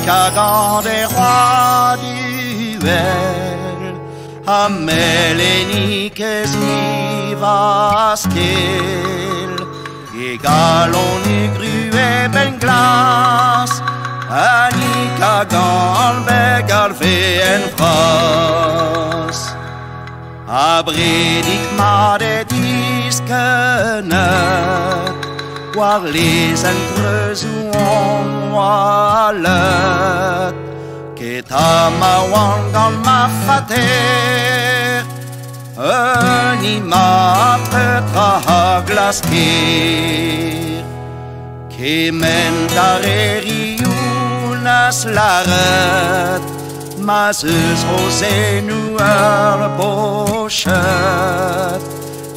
cagan des rois duel, a meleni que sivaskel, et galon ni grue ben glas, a ni cagan begal fe en fras. A bredig ma de diskenet, war les encres ou en wallet, ket a ma wan gant ma fater, ni ma petra ha glasker, ke men darerionas laret, ma zeus rose nou ur pochet,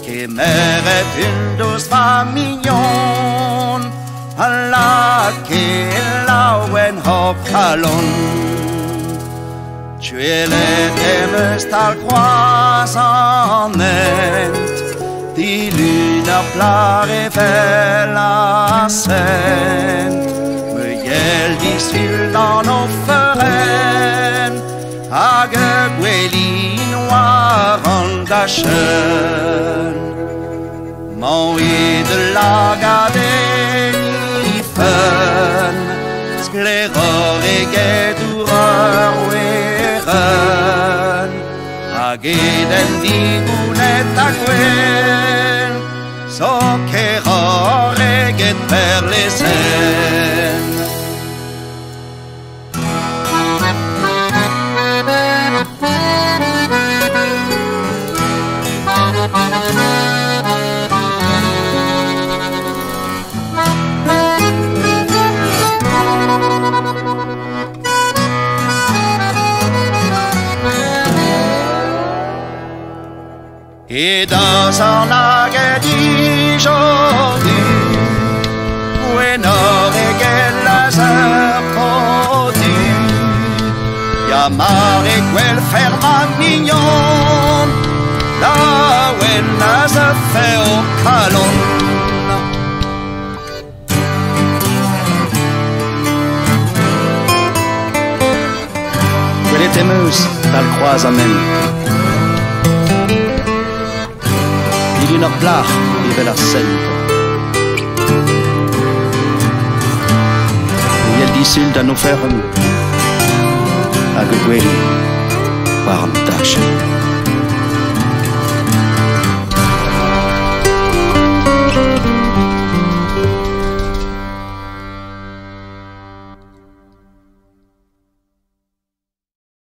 ke meret une dos va mignon, a la ke la wen hop kalon. Tu es l'étemes tal croisament, di lunar plar e vel a sent, me yel di sul dans nos feren, hag e gweli noir an dachen. Man e de lagaden skleror e gedureur weren, hag eden digounet a gwen, so keror e get per lesen. Et dans un lague d'aujourd'hui, où est nord et quel laser produit, y'a marre et quel ferme mignon, là où est laser fait au calon. Quelle est émeuse, tal croisament. Lunar plar e vel ar sent. Yel disul da no ferm hag e gweli war an dachen.